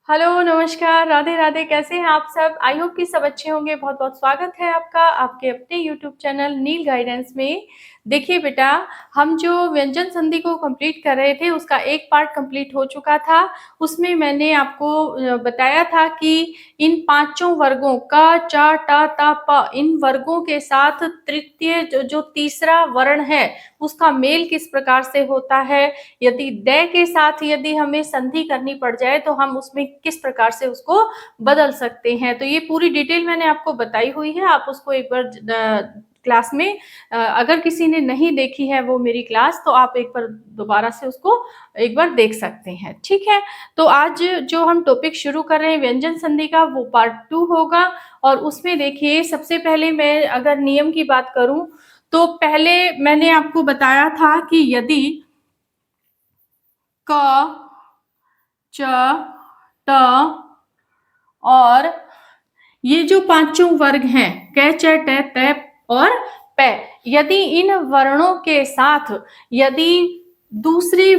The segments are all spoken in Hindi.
हेलो, नमस्कार, राधे राधे। कैसे हैं आप सब? आई होप कि सब अच्छे होंगे। बहुत बहुत स्वागत है आपका आपके अपने यूट्यूब चैनल नील गाइडेंस में। देखिए बेटा, हम जो व्यंजन संधि को कंप्लीट कर रहे थे उसका एक पार्ट कंप्लीट हो चुका था। उसमें मैंने आपको बताया था कि इन पांचों वर्गों क च ट त प इन वर्गों के साथ तृतीय जो तीसरा वर्ण है उसका मेल किस प्रकार से होता है। यदि ड के साथ यदि हमें संधि करनी पड़ जाए तो हम उसमें किस प्रकार से उसको बदल सकते हैं। तो ये पूरी डिटेल मैंने आपको बताई हुई है। आप उसको एक बार क्लास में अगर किसी ने नहीं देखी है वो मेरी क्लास, तो आप एक बार दोबारा से उसको एक बार देख सकते हैं। ठीक है, तो आज जो हम टॉपिक शुरू कर रहे हैं व्यंजन संधि का वो पार्ट 2 होगा। और उसमें देखिए, सबसे पहले मैं अगर नियम की बात करूं तो पहले मैंने आपको बताया था कि यदि क च ट और ये जो पांचों वर्ग हैं क च ट त और प, यदि इन वर्णों के साथ यदि दूसरी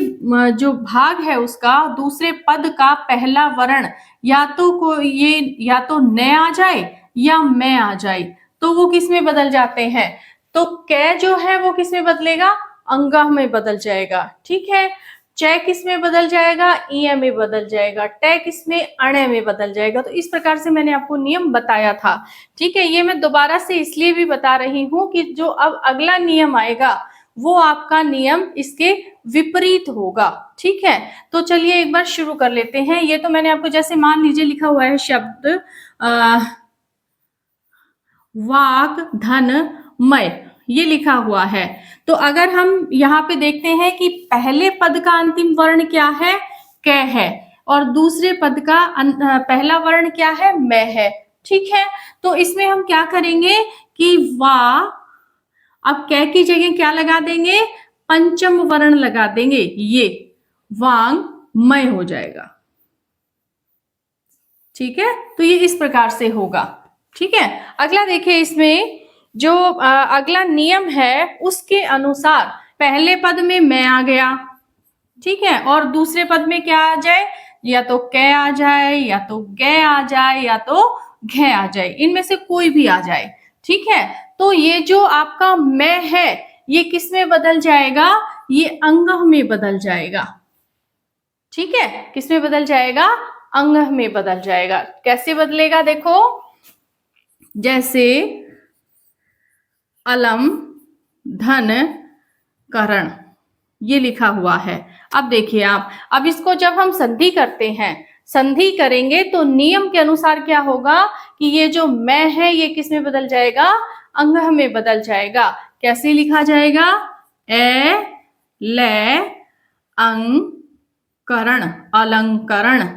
जो भाग है उसका दूसरे पद का पहला वर्ण या तो न आ जाए या मैं आ जाए तो वो किस में बदल जाते हैं। तो क जो है वो किस में बदलेगा, अंगह में बदल जाएगा। ठीक है, च किस में बदल जाएगा, इ में बदल जाएगा, ट किस में, अणे में बदल जाएगा। तो इस प्रकार से मैंने आपको नियम बताया था। ठीक है, ये मैं दोबारा से इसलिए भी बता रही हूं कि जो अब अगला नियम आएगा वो आपका नियम इसके विपरीत होगा। ठीक है, तो चलिए एक बार शुरू कर लेते हैं। ये तो मैंने आपको जैसे मान लीजिए लिखा हुआ है शब्द वाक धन मय, ये लिखा हुआ है। तो अगर हम यहाँ पे देखते हैं कि पहले पद का अंतिम वर्ण क्या है, क है, और दूसरे पद का पहला वर्ण क्या है, मैं है। ठीक है, तो इसमें हम क्या करेंगे कि वा, अब क की जगह क्या लगा देंगे, पंचम वर्ण लगा देंगे, ये वांग मय हो जाएगा। ठीक है, तो ये इस प्रकार से होगा। ठीक है, अगला देखिए, इसमें जो अगला नियम है उसके अनुसार पहले पद में मैं आ गया। ठीक है, और दूसरे पद में क्या आ जाए, या तो क आ जाए, या तो ग आ जाए, या तो घ आ जाए, इनमें से कोई भी आ जाए। ठीक है, तो ये जो आपका मैं है ये किस में बदल जाएगा, ये अंगह में बदल जाएगा। ठीक है, किस में बदल जाएगा, अंगह में बदल जाएगा। कैसे बदलेगा, देखो, जैसे अलम धन करण, ये लिखा हुआ है। अब देखिए आप, अब इसको जब हम संधि करते हैं, संधि करेंगे तो नियम के अनुसार क्या होगा कि ये जो मैं है ये किस में बदल जाएगा, अंगह में बदल जाएगा। कैसे लिखा जाएगा, ए ले अंग करण, अलंकरण,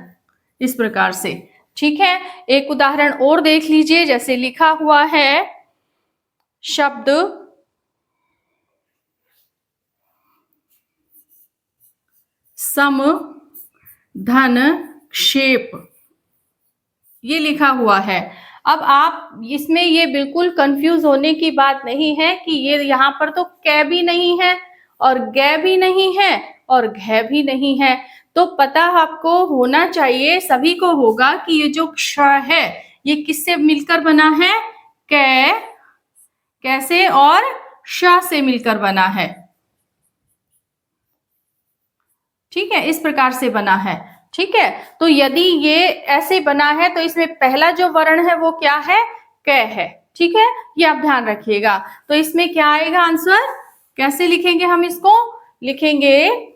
इस प्रकार से। ठीक है, एक उदाहरण और देख लीजिए, जैसे लिखा हुआ है शब्द सम धन क्षेप, ये लिखा हुआ है। अब आप इसमें ये बिल्कुल कंफ्यूज होने की बात नहीं है कि ये यहाँ पर तो कै भी नहीं है और ग भी नहीं है और घ भी नहीं है। तो पता आपको होना चाहिए, सभी को होगा कि ये जो क्ष है ये किससे मिलकर बना है, कै, कैसे, और श से मिलकर बना है। ठीक है, इस प्रकार से बना है। ठीक है, तो यदि ये ऐसे बना है तो इसमें पहला जो वर्ण है वो क्या है, क है। ठीक है, ये आप ध्यान रखिएगा। तो इसमें क्या आएगा आंसर, कैसे लिखेंगे हम इसको, लिखेंगे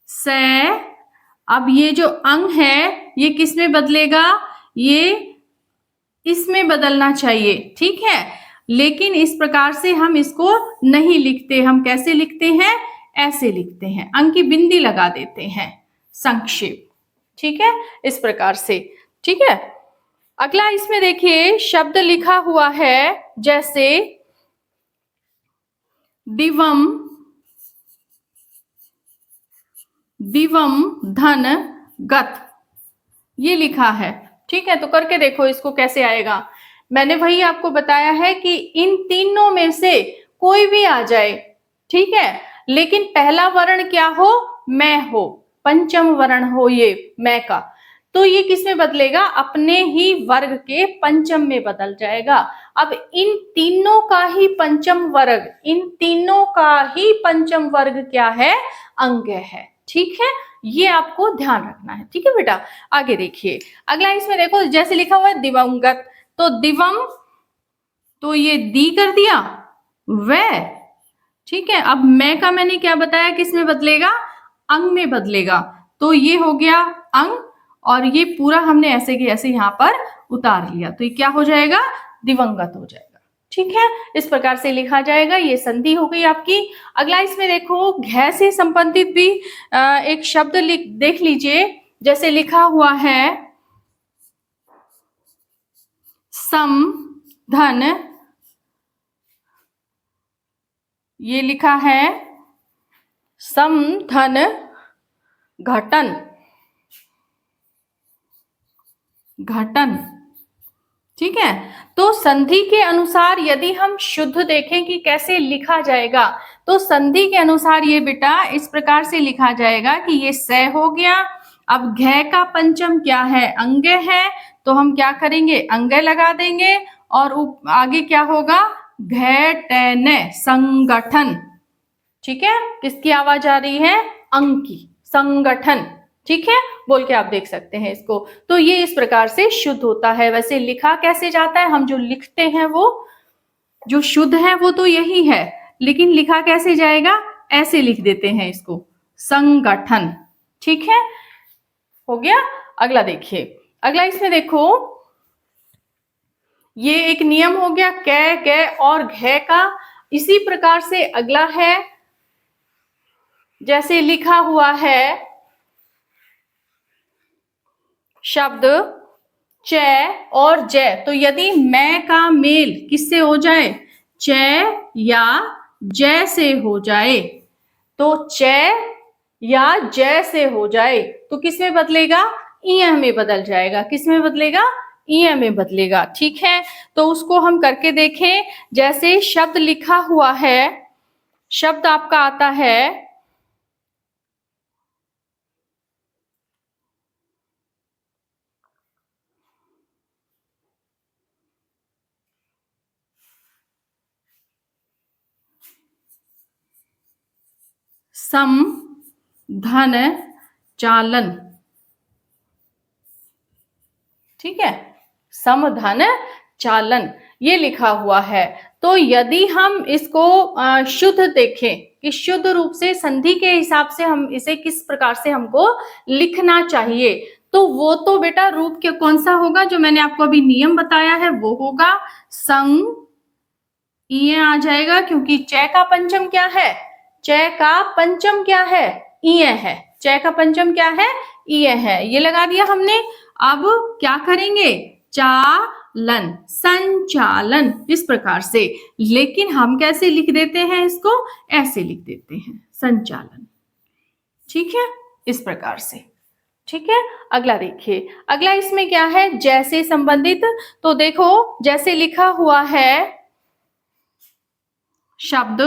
से। अब ये जो अंग है ये किस में बदलेगा, ये इसमें बदलना चाहिए। ठीक है, लेकिन इस प्रकार से हम इसको नहीं लिखते, हम कैसे लिखते हैं, ऐसे लिखते हैं, अंक की बिंदी लगा देते हैं, संक्षेप। ठीक है, इस प्रकार से। ठीक है, अगला इसमें देखिए शब्द लिखा हुआ है जैसे दिवम, दिवम धन गत, ये लिखा है। ठीक है, तो करके देखो इसको कैसे आएगा। मैंने वही आपको बताया है कि इन तीनों में से कोई भी आ जाए। ठीक है, लेकिन पहला वर्ण क्या हो, मैं हो, पंचम वर्ण हो ये मैं का। तो ये किस में बदलेगा, अपने ही वर्ग के पंचम में बदल जाएगा। अब इन तीनों का ही पंचम वर्ग, इन तीनों का ही पंचम वर्ग क्या है, अंग्य है। ठीक है, ये आपको ध्यान रखना है। ठीक है बेटा, आगे देखिए अगला, इसमें देखो जैसे लिखा हुआ है दिवंगत, तो दिवम, तो ये दी कर दिया, वह, ठीक है। अब मैं का मैंने क्या बताया, किस में बदलेगा, अंग में बदलेगा, तो ये हो गया अंग, और ये पूरा हमने ऐसे के ऐसे यहाँ पर उतार लिया, तो ये क्या हो जाएगा, दिवंगत हो जाएगा। ठीक है, इस प्रकार से लिखा जाएगा। ये संधि हो गई आपकी। अगला इसमें देखो घ से संबंधित भी एक शब्द देख लीजिए, जैसे लिखा हुआ है सम धन, ये लिखा है सम धन घटन, घटन। ठीक है, तो संधि के अनुसार यदि हम शुद्ध देखें कि कैसे लिखा जाएगा, तो संधि के अनुसार ये बेटा इस प्रकार से लिखा जाएगा कि ये स हो गया। अब घ का पंचम क्या है, अंग्य है, तो हम क्या करेंगे, अंग्य लगा देंगे, और आगे क्या होगा, घटन, संगठन। ठीक है, किसकी आवाज आ रही है, अंग की, संगठन। ठीक है, बोल के आप देख सकते हैं इसको। तो ये इस प्रकार से शुद्ध होता है। वैसे लिखा कैसे जाता है, हम जो लिखते हैं वो जो शुद्ध है वो तो यही है, लेकिन लिखा कैसे जाएगा, ऐसे लिख देते हैं इसको, संगठन। ठीक है, हो गया। अगला देखिए, अगला इसमें देखो ये एक नियम हो गया कै, कै और घ का। इसी प्रकार से अगला है, जैसे लिखा हुआ है शब्द च और जय, तो यदि मैं का मेल किससे हो जाए, च या जय से हो जाए, तो च या जय से हो जाए तो किस में बदलेगा, इय में बदल जाएगा। किस में बदलेगा, इय में बदलेगा। ठीक है, तो उसको हम करके देखें। जैसे शब्द लिखा हुआ है, शब्द आपका आता है सम धन चालन। ठीक है, सम धन चालन ये लिखा हुआ है। तो यदि हम इसको शुद्ध देखें कि शुद्ध रूप से संधि के हिसाब से हम इसे किस प्रकार से हमको लिखना चाहिए, तो वो तो बेटा रूप के कौन सा होगा, जो मैंने आपको अभी नियम बताया है वो होगा संग, इय आ जाएगा, क्योंकि च का पंचम क्या है, च का पंचम क्या है, इय है। च का पंचम क्या है, इय है, ये लगा दिया हमने। अब क्या करेंगे, चालन, संचालन, इस प्रकार से। लेकिन हम कैसे लिख देते हैं इसको, ऐसे लिख देते हैं, संचालन। ठीक है, इस प्रकार से। ठीक है, अगला देखिए, अगला इसमें क्या है, जैसे संबंधित, तो देखो जैसे लिखा हुआ है शब्द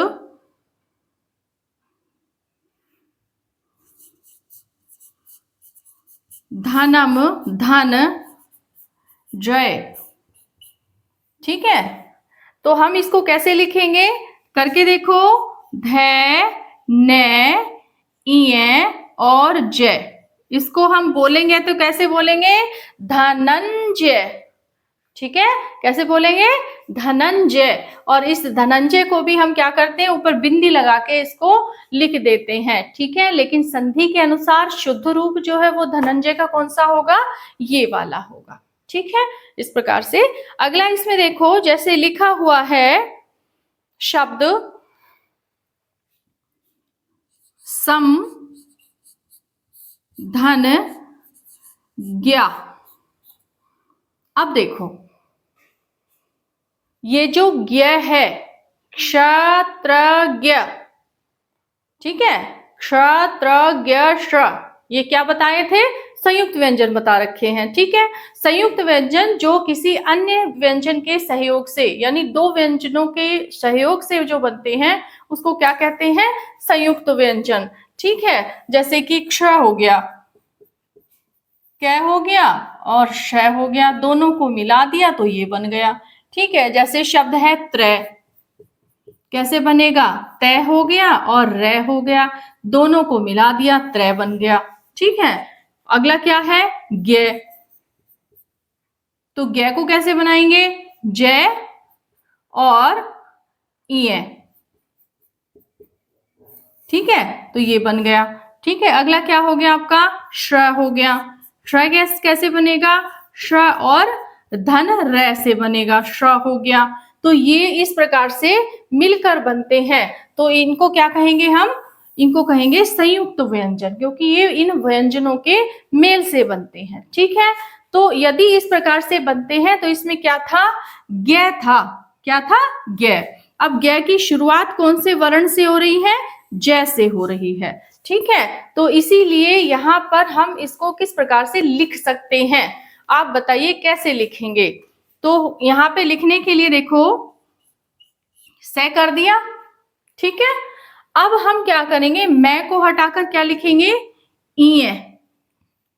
धनम, धन, जय। ठीक है, तो हम इसको कैसे लिखेंगे, करके देखो, ध, न, इय और जय। इसको हम बोलेंगे तो कैसे बोलेंगे, धनंजय। ठीक है, कैसे बोलेंगे, धनंजय। और इस धनंजय को भी हम क्या करते हैं, ऊपर बिंदी लगा के इसको लिख देते हैं। ठीक है, लेकिन संधि के अनुसार शुद्ध रूप जो है वो धनंजय का कौन सा होगा, ये वाला होगा। ठीक है, इस प्रकार से। अगला इसमें देखो जैसे लिखा हुआ है शब्द सम धन ज्ञा। अब देखो ये जो ज्ञ है, क्षत्रज्ञ। ठीक है, क्षत्रज्ञ, ये क्या बताए थे, संयुक्त व्यंजन बता रखे हैं। ठीक है, संयुक्त व्यंजन जो किसी अन्य व्यंजन के सहयोग से, यानी दो व्यंजनों के सहयोग से जो बनते हैं उसको क्या कहते हैं, संयुक्त व्यंजन। ठीक है, जैसे कि क्ष हो गया, कै हो गया और श हो गया, दोनों को मिला दिया तो ये बन गया। ठीक है, जैसे शब्द है त्रय, कैसे बनेगा? तय हो गया और रै हो गया, दोनों को मिला दिया त्रय बन गया। ठीक है, अगला क्या है? ज्ञ। तो ज्ञ को कैसे बनाएंगे? जय और इय। ठीक है, तो ये बन गया। ठीक है, अगला क्या हो गया आपका? श्र हो गया। श्र कैसे बनेगा? श्र और धन रै से बनेगा, श्र हो गया। तो ये इस प्रकार से मिलकर बनते हैं, तो इनको क्या कहेंगे हम? इनको कहेंगे संयुक्त व्यंजन, क्योंकि ये इन व्यंजनों के मेल से बनते हैं। ठीक है, तो यदि इस प्रकार से बनते हैं तो इसमें क्या था? ज्ञ था। क्या था? ज्ञ। अब ज्ञ की शुरुआत कौन से वर्ण से हो रही है? जय से हो रही है। ठीक है, तो इसीलिए यहाँ पर हम इसको किस प्रकार से लिख सकते हैं? आप बताइए कैसे लिखेंगे? तो यहाँ पे लिखने के लिए देखो, से कर दिया। ठीक है, अब हम क्या करेंगे? मैं को हटाकर क्या लिखेंगे? इय।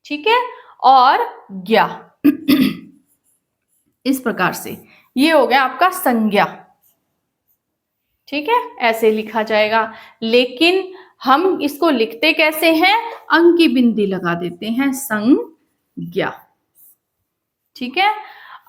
ठीक है, और ज्ञा। इस प्रकार से ये हो गया आपका संज्ञा। ठीक है, ऐसे लिखा जाएगा, लेकिन हम इसको लिखते कैसे हैं? अंक की बिंदी लगा देते हैं, संज्ञा। ठीक है,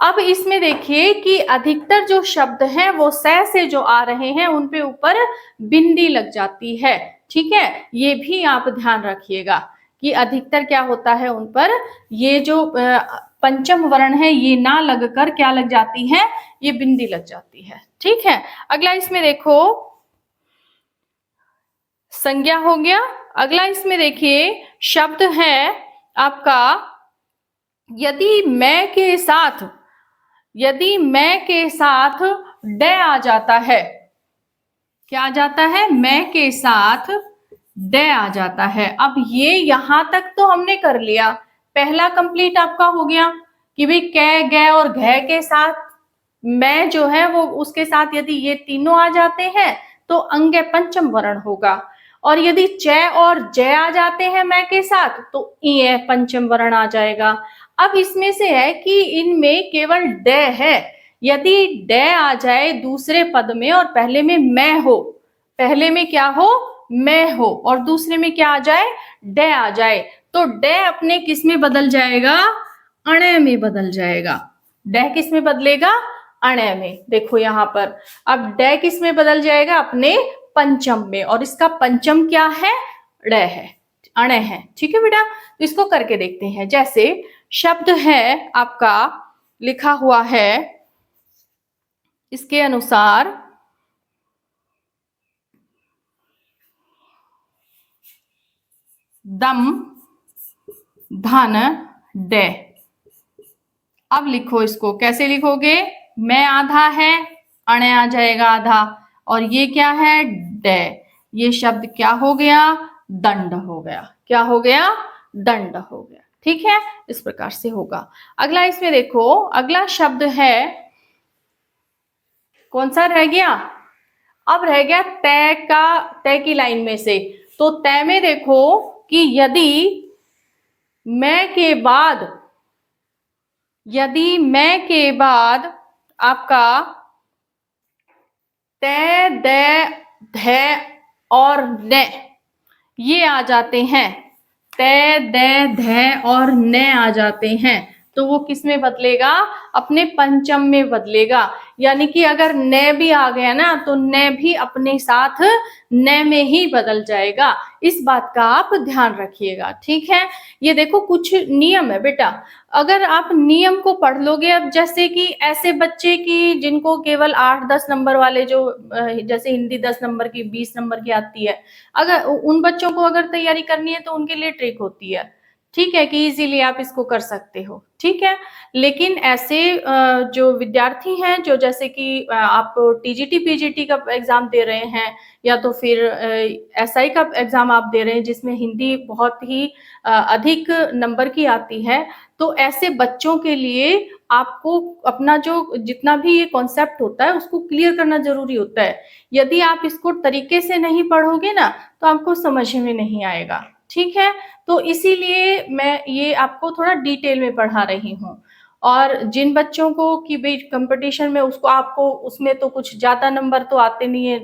अब इसमें देखिए कि अधिकतर जो शब्द हैं वो से जो आ रहे हैं उन पे ऊपर बिंदी लग जाती है। ठीक है, ये भी आप ध्यान रखिएगा कि अधिकतर क्या होता है, उन पर ये जो पंचम वर्ण है ये ना लगकर क्या लग जाती है? ये बिंदी लग जाती है। ठीक है, अगला इसमें देखो, संज्ञा हो गया। अगला इसमें देखिए शब्द है आपका, यदि मैं के साथ ड आ जाता है, क्या आ जाता है? मैं के साथ ड आ जाता है। अब ये यहां तक तो हमने कर लिया, पहला कंप्लीट आपका हो गया कि भाई कै, ग और घ के साथ मैं जो है वो उसके साथ यदि ये तीनों आ जाते हैं तो अंग पंचम वर्ण होगा, और यदि च और जय आ जाते हैं मैं के साथ तो इ पंचम वर्ण आ जाएगा। अब इसमें से है कि इनमें केवल ड है, यदि ड आ जाए दूसरे पद में और पहले में मैं हो, पहले में क्या हो? मैं हो, और दूसरे में क्या आ जाए? ड आ जाए, तो ड अपने किस में बदल जाएगा? अणे में बदल जाएगा। ड किस में बदलेगा? अणे में। देखो यहां पर अब ड किस में बदल जाएगा? अपने पंचम में, और इसका पंचम क्या है? ड़ है, अणे है। ठीक है बेटा, तो इसको करके देखते हैं। जैसे शब्द है आपका लिखा हुआ है इसके अनुसार, दम धन डे। अब लिखो इसको, कैसे लिखोगे? मैं आधा है, अणे आ जाएगा आधा, और ये क्या है? डे। ये शब्द क्या हो गया? दंड हो गया। क्या हो गया? दंड हो गया। ठीक है, इस प्रकार से होगा। अगला इसमें देखो, अगला शब्द है कौन सा रह गया? अब रह गया तय का, तय की लाइन में से। तो तय में देखो कि यदि मैं के बाद आपका तय, द, ध और न ये आ जाते हैं, तय, द, ध और न आ जाते हैं, तो वो किस में बदलेगा? अपने पंचम में बदलेगा। यानी कि अगर न भी आ गया ना तो न भी अपने साथ न में ही बदल जाएगा। इस बात का आप ध्यान रखिएगा। ठीक है, ये देखो कुछ नियम है बेटा, अगर आप नियम को पढ़ लोगे, अब जैसे कि ऐसे बच्चे की जिनको केवल 8-10 नंबर वाले जो जैसे हिंदी 10 नंबर की 20 नंबर की आती है, अगर उन बच्चों को अगर तैयारी करनी है तो उनके लिए ट्रिक होती है। ठीक है, कि इजीली आप इसको कर सकते हो। ठीक है, लेकिन ऐसे जो विद्यार्थी हैं जो जैसे कि आप टीजीटी पीजीटी का एग्जाम दे रहे हैं, या तो फिर एसआई का एग्जाम आप दे रहे हैं जिसमें हिंदी बहुत ही अधिक नंबर की आती है, तो ऐसे बच्चों के लिए आपको अपना जो जितना भी ये कॉन्सेप्ट होता है उसको क्लियर करना जरूरी होता है। यदि आप इसको तरीके से नहीं पढ़ोगे ना तो आपको समझ में नहीं आएगा। ठीक है। तो इसीलिए मैं ये आपको थोड़ा डिटेल में पढ़ा रही हूँ। और जिन बच्चों को कि भाई कंपटीशन में उसको आपको उसमें तो कुछ ज़्यादा नंबर तो आते नहीं है,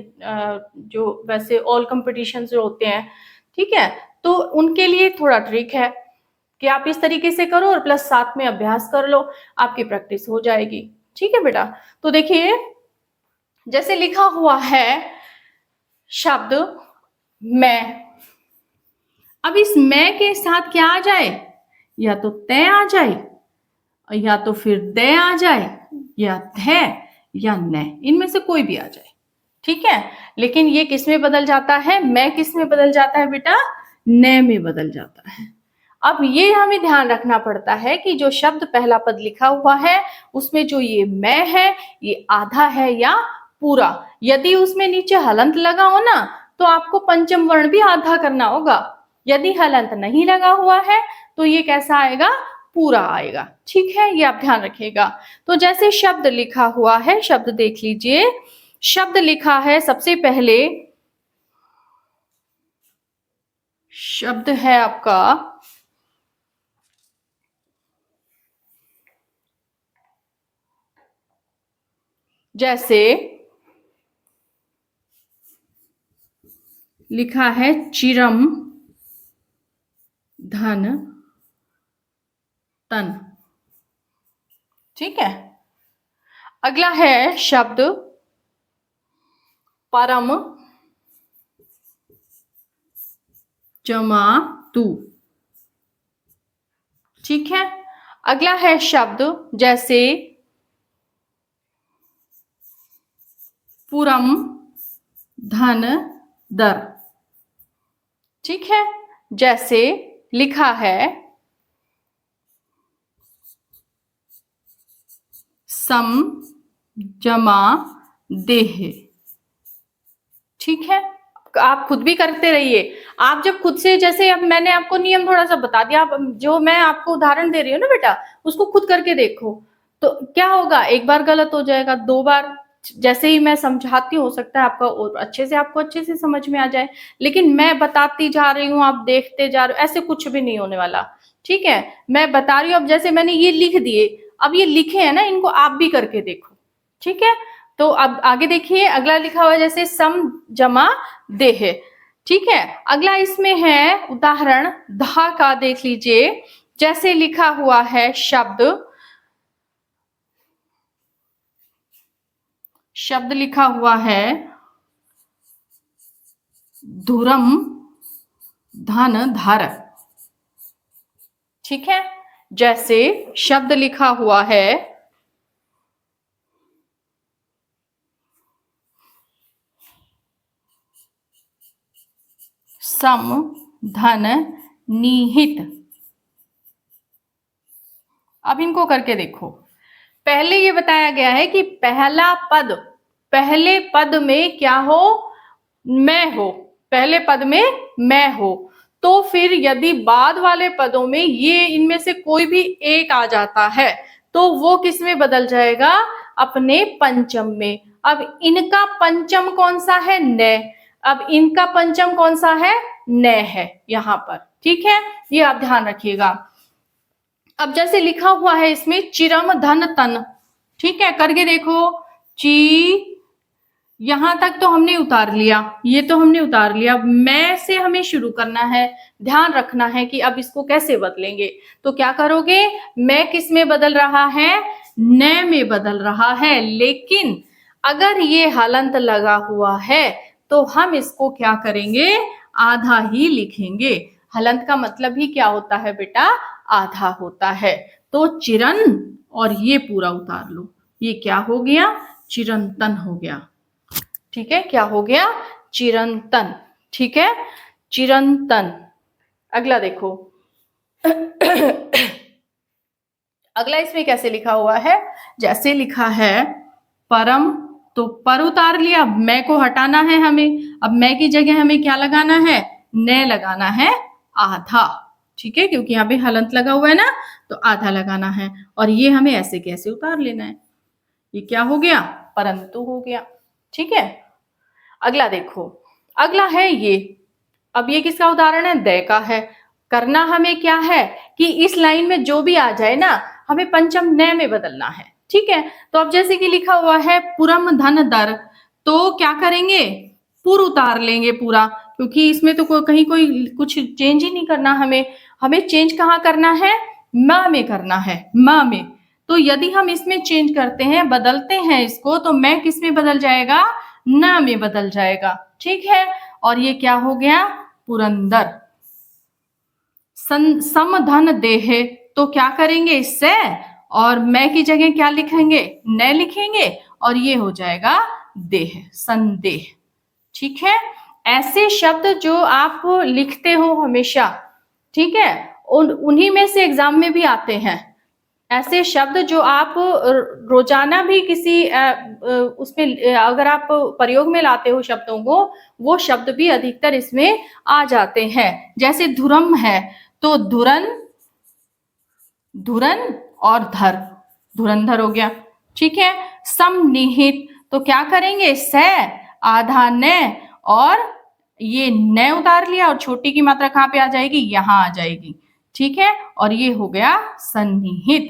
जो वैसे ऑल कंपटीशन जो होते हैं, ठीक है, तो उनके लिए थोड़ा ट्रिक है कि आप इस तरीके से करो और प्लस साथ में अभ्यास कर लो, आपकी प्रैक्टिस हो जाएगी। ठीक है बेटा। तो देखिए जैसे लिखा हुआ है शब्द मैं, अब इस मैं के साथ क्या आ जाए, या तो तय आ जाए, या तो फिर दे आ जाए, या थे, या न, इनमें से कोई भी आ जाए। ठीक है। लेकिन ये किस में बदल जाता है, मैं किस में बदल जाता है बेटा, न में बदल जाता है। अब ये हमें ध्यान रखना पड़ता है कि जो शब्द पहला पद लिखा हुआ है उसमें जो ये मैं है ये आधा है या पूरा। यदि उसमें नीचे हलंत लगा हो ना तो आपको पंचम वर्ण भी आधा करना होगा। यदि हलंत नहीं लगा हुआ है तो ये कैसा आएगा, पूरा आएगा। ठीक है, ये आप ध्यान रखिएगा। तो जैसे शब्द लिखा हुआ है, शब्द देख लीजिए, शब्द लिखा है सबसे पहले शब्द है आपका जैसे लिखा है चिरम धन तन। ठीक है। अगला है शब्द परम जमा तू। ठीक है। अगला है शब्द जैसे पुरम धन दर। ठीक है। जैसे लिखा है सम जमा देह। ठीक है। आप खुद भी करते रहिए। आप जब खुद से, जैसे अब मैंने आपको नियम थोड़ा सा बता दिया, आप जो मैं आपको उदाहरण दे रही हूँ ना बेटा, उसको खुद करके देखो तो क्या होगा, एक बार गलत हो जाएगा, दो बार जैसे ही मैं समझाती हूँ हो सकता है आपका और अच्छे से, आपको अच्छे से समझ में आ जाए। लेकिन मैं बताती जा रही हूँ, आप देखते जा रहे हो, ऐसे कुछ भी नहीं होने वाला। ठीक है। मैं बता रही हूँ, अब जैसे मैंने ये लिख दिए, अब ये लिखे हैं ना, इनको आप भी करके देखो। ठीक है। तो अब आगे देखिए, अगला लिखा हुआ है जैसे सम जमा देह। ठीक है। अगला इसमें है उदाहरण धा का, देख लीजिए। जैसे लिखा हुआ है शब्द, शब्द लिखा हुआ है धुरम धन धर। ठीक है। जैसे शब्द लिखा हुआ है सम धन निहित। अब इनको करके देखो। पहले ये बताया गया है कि पहला पद, पहले पद में क्या हो, मैं हो, पहले पद में मैं हो, तो फिर यदि बाद वाले पदों में ये इनमें से कोई भी एक आ जाता है तो वो किस में बदल जाएगा, अपने पंचम में। अब इनका पंचम कौन सा है, न। अब इनका पंचम कौन सा है, न है यहां पर। ठीक है, ये आप ध्यान रखिएगा। अब जैसे लिखा हुआ है इसमें चिरम धन तन। ठीक है, करके देखो। ची, यहां तक तो हमने उतार लिया, ये तो हमने उतार लिया। अब मैं से हमें शुरू करना है, ध्यान रखना है कि अब इसको कैसे बदलेंगे। तो क्या करोगे, मैं किस में बदल रहा है, न में बदल रहा है। लेकिन अगर ये हलंत लगा हुआ है तो हम इसको क्या करेंगे, आधा ही लिखेंगे। हलंत का मतलब ही क्या होता है बेटा, आधा होता है। तो चिरन, और ये पूरा उतार लो, ये क्या हो गया, चिरंतन हो गया। ठीक है, क्या हो गया, चिरंतन। ठीक है, चिरंतन। अगला देखो। अगला इसमें कैसे लिखा हुआ है, जैसे लिखा है परम, तो पर उतार लिया, मैं को हटाना है हमें। अब मैं की जगह हमें क्या लगाना है, न लगाना है, आधा। ठीक है, क्योंकि यहाँ पे हलंत लगा हुआ है ना, तो आधा लगाना है। और ये हमें ऐसे कैसे उतार लेना है, ये क्या हो गया, परंतु हो गया। ठीक है। अगला देखो, अगला है ये अब ये किसका उदाहरण है? दे का है। करना हमें क्या है कि इस लाइन में जो भी आ जाए ना, हमें पंचम न में बदलना है। ठीक है, तो अब जैसे कि लिखा हुआ है पुरम धन दर, तो क्या करेंगे? पुर उतार लेंगे पूरा, क्योंकि इसमें तो कहीं कोई कुछ चेंज ही नहीं करना हमें। हमें चेंज कहाँ करना है? म में करना है, म में। तो यदि हम इसमें चेंज करते हैं, बदलते हैं इसको, तो मैं किस में बदल जाएगा? न में बदल जाएगा। ठीक है, और ये क्या हो गया? पुरंदर। समधन देह, तो क्या करेंगे इससे? और मैं की जगह क्या लिखेंगे? न लिखेंगे, और ये हो जाएगा देह, संदेह। ठीक है, ऐसे शब्द जो आप लिखते हो हमेशा, ठीक है, उन्हीं में से एग्जाम में भी आते हैं। ऐसे शब्द जो आप रोजाना भी किसी उसमें अगर आप प्रयोग में लाते हो शब्दों को, वो शब्द भी अधिकतर इसमें आ जाते हैं। जैसे धुरम है, तो धुरन, धुरन और धर, धुरंधर हो गया। ठीक है, समनिहित, तो क्या करेंगे? से, आधा न, और ये न उतार लिया, और छोटी की मात्रा कहाँ पे आ जाएगी? यहाँ आ जाएगी। ठीक है, और ये हो गया सन्निहित।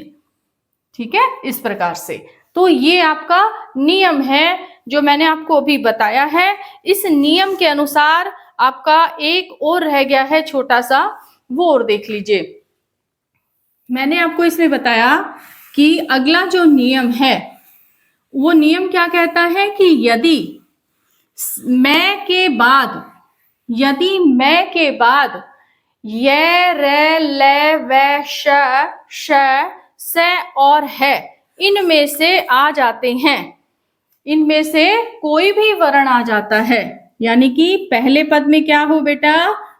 ठीक है, इस प्रकार से। तो ये आपका नियम है जो मैंने आपको अभी बताया है। इस नियम के अनुसार आपका एक और रह गया है छोटा सा, वो और देख लीजिए। मैंने आपको इसमें बताया कि अगला जो नियम है, वो नियम क्या कहता है कि यदि मैं के बाद, यदि मैं के बाद ये, रे, ले, वे, श, से और है, इनमें से आ जाते हैं, इनमें से कोई भी वर्ण आ जाता है, यानी कि पहले पद में क्या हो बेटा?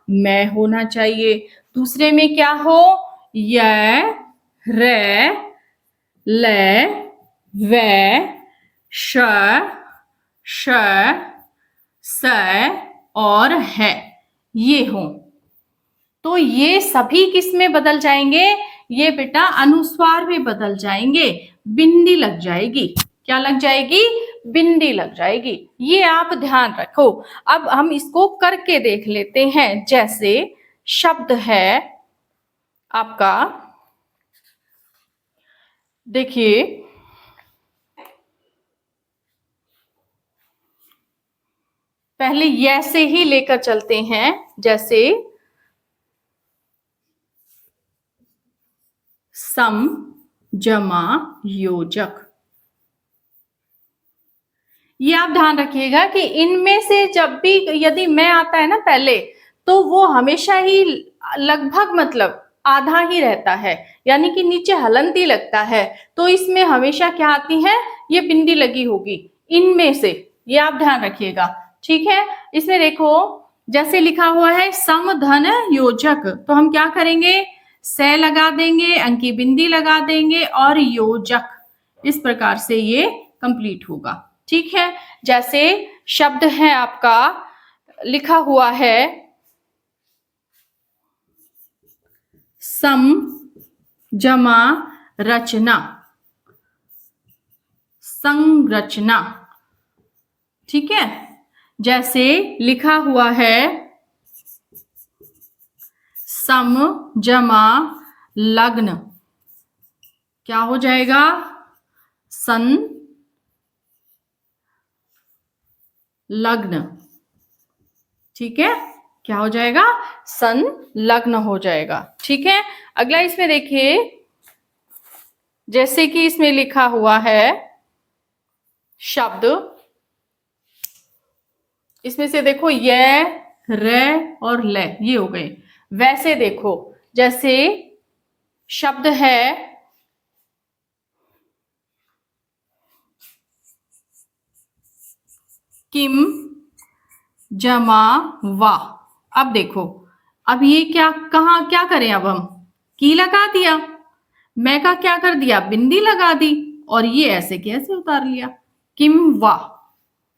मैं होना चाहिए। दूसरे में क्या हो? य, रे, ले, वे, श, स और है, ये हो, तो ये सभी किस में बदल जाएंगे? ये बेटा अनुस्वार में बदल जाएंगे, बिंदी लग जाएगी। क्या लग जाएगी? बिंदी लग जाएगी। ये आप ध्यान रखो। अब हम इसको करके देख लेते हैं। जैसे शब्द है आपका, देखिए, पहले ये से ही लेकर चलते हैं। जैसे सम, जमा, योजक, ये आप ध्यान रखिएगा कि इनमें से जब भी यदि मैं आता है ना पहले, तो वो हमेशा ही लगभग मतलब आधा ही रहता है, यानी कि नीचे हलंती लगता है। तो इसमें हमेशा क्या आती है? ये बिंदी लगी होगी इनमें से, ये आप ध्यान रखिएगा। ठीक है, इसमें देखो जैसे लिखा हुआ है समधन योजक, तो हम क्या करेंगे? से लगा देंगे, अंकी बिंदी लगा देंगे और योजक, इस प्रकार से ये कंप्लीट होगा। ठीक है, जैसे शब्द है आपका, लिखा हुआ है सम, जमा, रचना, संरचना। ठीक है, जैसे लिखा हुआ है सम, जमा, लग्न, क्या हो जाएगा? लग्न। ठीक है, क्या हो जाएगा? संलग्न हो जाएगा। ठीक है, अगला इसमें देखिए, जैसे कि इसमें लिखा हुआ है शब्द, इसमें से देखो ये, रे और ले, ये हो गए। वैसे देखो, जैसे शब्द है किम, जमा, वा। अब देखो, अब ये क्या, कहा क्या करें? अब हम की लगा दिया, मैं का क्या कर दिया? बिंदी लगा दी, और ये ऐसे के ऐसे उतार लिया, किम वा,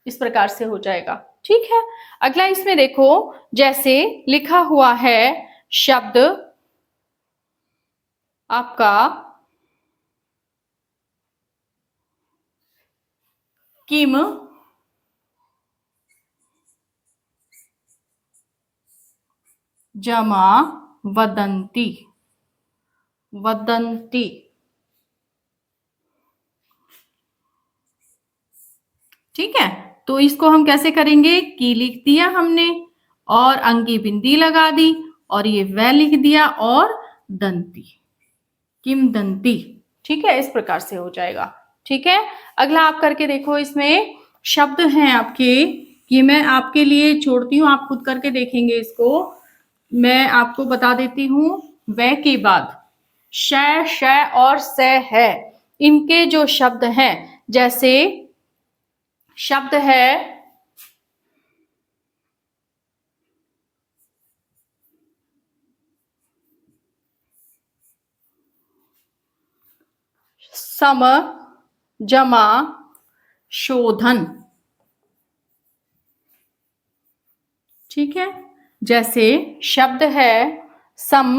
इस प्रकार से हो जाएगा। ठीक है, अगला इसमें देखो, जैसे लिखा हुआ है शब्द आपका किम, जमा वदंती, वदंती। ठीक है, तो इसको हम कैसे करेंगे, की लिख दिया हमने और अंगी बिंदी लगा दी और ये वह लिख दिया और दंती, किमदंती। ठीक है, इस प्रकार से हो जाएगा। ठीक है, अगला आप करके देखो। इसमें शब्द हैं आपके, ये मैं आपके लिए छोड़ती हूँ, आप खुद करके देखेंगे इसको। मैं आपको बता देती हूँ, वह के बाद श, श और स है, इनके जो शब्द हैं, जैसे शब्द है सम, जमा, शोधन। ठीक है, जैसे शब्द है सम,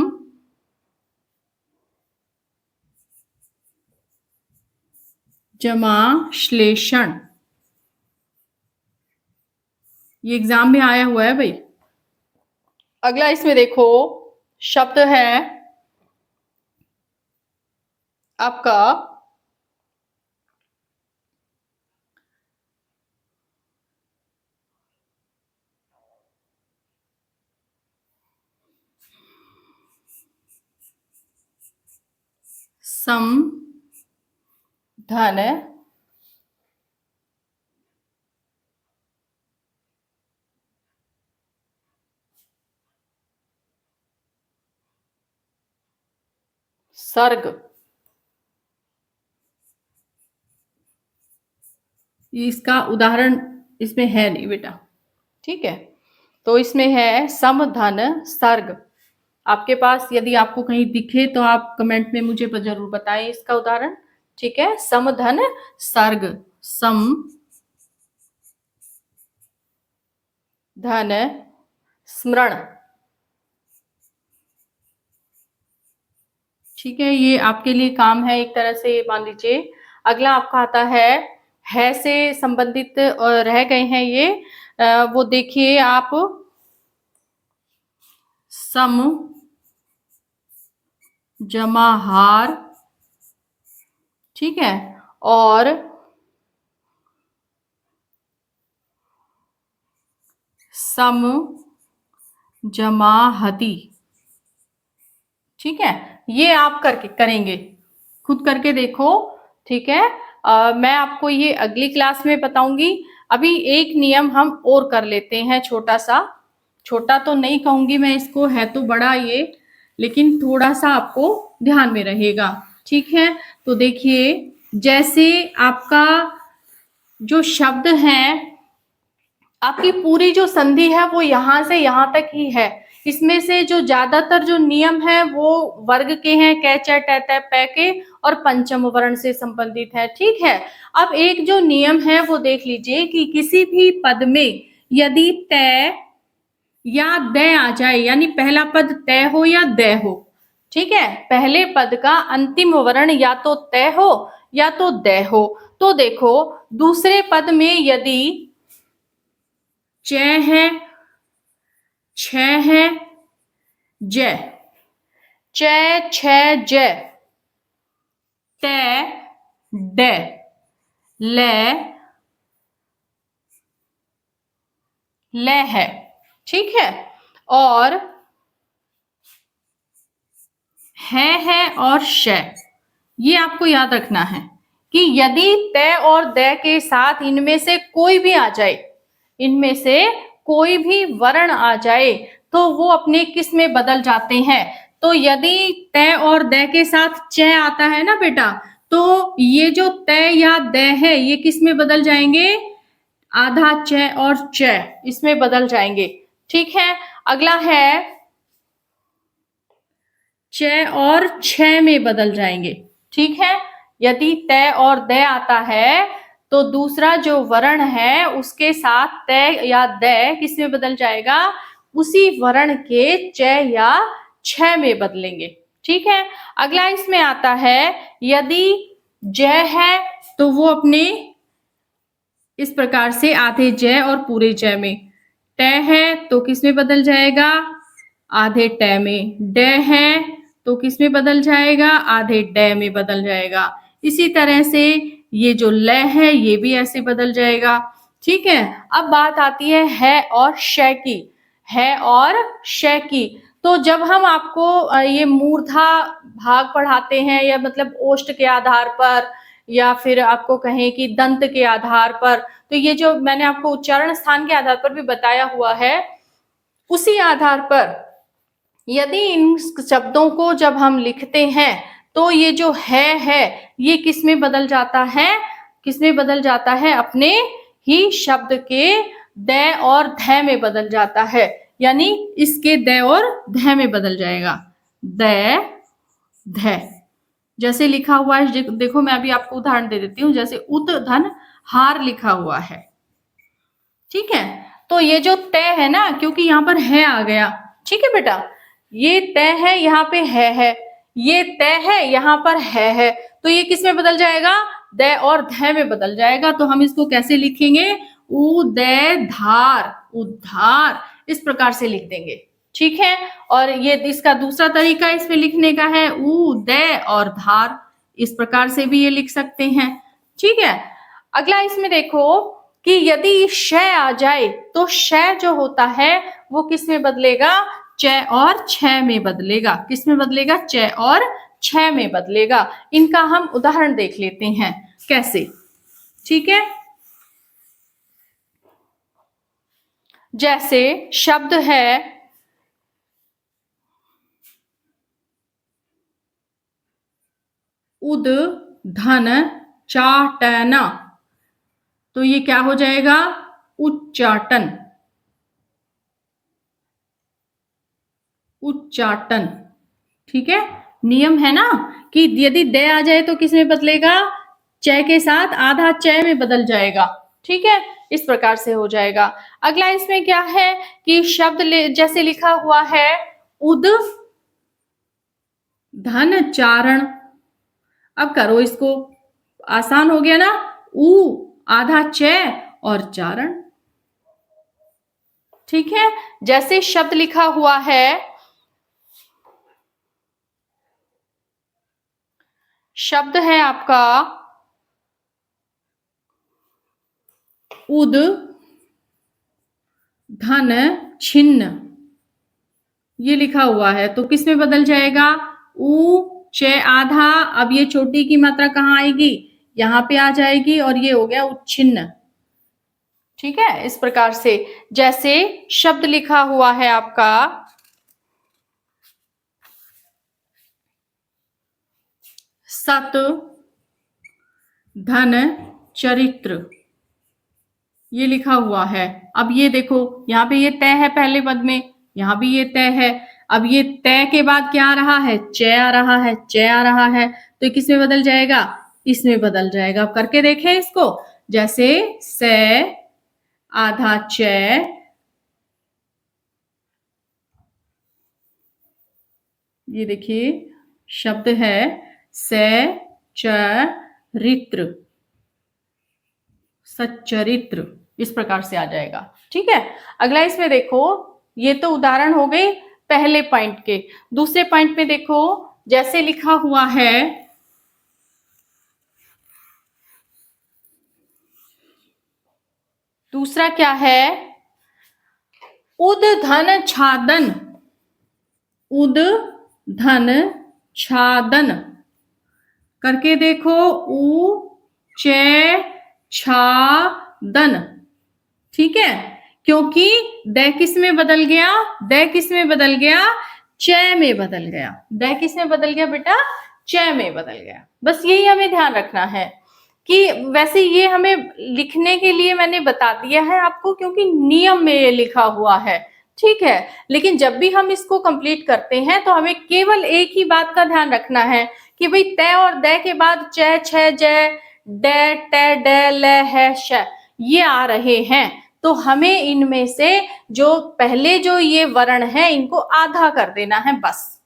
जमा श्लेषण। ये एग्जाम में आया हुआ है भाई। अगला इसमें देखो, शब्द है आपका सम, धन, सर्ग। इसका उदाहरण इसमें है नहीं बेटा। ठीक है, तो इसमें है सम, धन, सर्ग। आपके पास यदि आपको कहीं दिखे तो आप कमेंट में मुझे जरूर बताएं इसका उदाहरण। ठीक है, सम, धन, सर्ग। सम, धन, स्मरण। ठीक है, ये आपके लिए काम है एक तरह से, मान लीजिए। अगला आपका आता है से संबंधित रह गए हैं ये, वो देखिए आप। सम, जमा हार। ठीक है, और सम, जमा हदी। ठीक है, ये आप करके करेंगे, खुद करके देखो। ठीक है, मैं आपको ये अगली क्लास में बताऊंगी। अभी एक नियम हम और कर लेते हैं, छोटा सा। छोटा तो नहीं कहूंगी मैं इसको, है तो बड़ा ये, लेकिन थोड़ा सा आपको ध्यान में रहेगा। ठीक है, तो देखिए, जैसे आपका जो शब्द है, आपकी पूरी जो संधि है वो यहां से यहां तक ही है। इसमें से जो ज्यादातर जो नियम है वो वर्ग के हैं, कै, च, ट, त, प के, और पंचम वर्ण से संबंधित है। ठीक है, अब एक जो नियम है वो देख लीजिए कि किसी भी पद में यदि तय या द आ जाए, यानी पहला पद तय हो या द हो। ठीक है, पहले पद का अंतिम वर्ण या तो तय हो या तो द हो। तो देखो, दूसरे पद में यदि च है, छ है, ज, च, छ, ज, त, ड, ल, ल है। ठीक है, और है और श, ये आपको याद रखना है कि यदि त और द के साथ इनमें से कोई भी आ जाए, इनमें से कोई भी वर्ण आ जाए, तो वो अपने किस में बदल जाते हैं। तो यदि त और द के साथ च आता है ना बेटा, तो ये जो त या द है ये किस में बदल जाएंगे, आधा च और च, इसमें बदल जाएंगे। ठीक है, अगला है च और छ में बदल जाएंगे। ठीक है, यदि त और द आता है तो दूसरा जो वर्ण है उसके साथ त या द किस में बदल जाएगा, उसी वर्ण के च या छ में बदलेंगे। ठीक है, अगला इसमें आता है यदि ज है तो वो अपने इस प्रकार से आधे ज और पूरे ज में, त है तो किस में बदल जाएगा, आधे ट में ड है तो किस में बदल जाएगा, आधे ड में बदल जाएगा। इसी तरह से ये जो ल है ये भी ऐसे बदल जाएगा। ठीक है, अब बात आती है और श की, है और श की। तो जब हम आपको ये मूर्धा भाग पढ़ाते हैं, या मतलब ओष्ठ के आधार पर, या फिर आपको कहें कि दंत के आधार पर, तो ये जो मैंने आपको उच्चारण स्थान के आधार पर भी बताया हुआ है, उसी आधार पर यदि इन शब्दों को जब हम लिखते हैं तो ये जो है ये किस में बदल जाता है, किस में बदल जाता है, अपने ही शब्द के द और ध में बदल जाता है। यानी इसके द और ध में बदल जाएगा, द ध। जैसे लिखा हुआ है, देखो मैं अभी आपको उदाहरण दे देती हूँ। जैसे उत धन हार लिखा हुआ है, ठीक है, तो ये जो त है ना, क्योंकि यहाँ पर है आ गया, ठीक है बेटा, ये त है, यहाँ पे है, ये त है, यहाँ पर है, तो ये किस में बदल जाएगा, द और ध में बदल जाएगा। तो हम इसको कैसे लिखेंगे, उदधार, उद्धार, इस प्रकार से लिख देंगे। ठीक है, और ये इसका दूसरा तरीका इसमें लिखने का है, उदय और धार, इस प्रकार से भी ये लिख सकते हैं। ठीक है, अगला इसमें देखो कि यदि श आ जाए तो श जो होता है वो किस में बदलेगा, च और छ में बदलेगा। किस में बदलेगा, च और छ में बदलेगा। इनका हम उदाहरण देख लेते हैं कैसे। ठीक है, जैसे शब्द है उद धन चाटना, तो ये क्या हो जाएगा, उच्चाटन, उच्चाटन। ठीक है, नियम है ना कि यदि द आ जाए तो किस में बदलेगा, च के साथ आधा च में बदल जाएगा। ठीक है, इस प्रकार से हो जाएगा। अगला इसमें क्या है कि शब्द जैसे लिखा हुआ है उद धन चारण। अब करो इसको, आसान हो गया ना, उ आधा च और चारण। ठीक है, जैसे शब्द लिखा हुआ है शब्द है आपका उद धन छिन्न, ये लिखा हुआ है तो किस में बदल जाएगा, उ च आधा। अब ये छोटी की मात्रा कहाँ आएगी, यहाँ पे आ जाएगी, और ये हो गया उच्छिन्न। ठीक है, इस प्रकार से जैसे शब्द लिखा हुआ है आपका सत धन चरित्र, ये लिखा हुआ है। अब ये देखो यहाँ पे ये तय है पहले पद में, यहाँ भी ये तय है। अब ये तय के बाद क्या आ रहा है, च आ रहा है, च आ रहा है, तो ये किस में बदल जाएगा, इसमें बदल जाएगा। अब करके देखें इसको, जैसे से आधा च, ये देखिए शब्द है से चरित्र, सच्चरित्र, इस प्रकार से आ जाएगा। ठीक है, अगला इसमें देखो, ये तो उदाहरण हो गए पहले पॉइंट के। दूसरे पॉइंट में देखो, जैसे लिखा हुआ है दूसरा क्या है, उद धन छादन, उद धन छादन, करके देखो, उ च छा दन। ठीक है, क्योंकि द किस में बदल गया, द किस में बदल गया, च में बदल गया। द किस में बदल गया बेटा, च में बदल गया। बस यही हमें ध्यान रखना है कि वैसे ये हमें लिखने के लिए मैंने बता दिया है आपको, क्योंकि नियम में ये लिखा हुआ है। ठीक है, लेकिन जब भी हम इसको कंप्लीट करते हैं तो हमें केवल एक ही बात का ध्यान रखना है कि भाई त और द के बाद च छ ज ड ट ड ल है श ये आ रहे हैं, तो हमें इनमें से जो पहले जो ये वर्ण है इनको आधा कर देना है। बस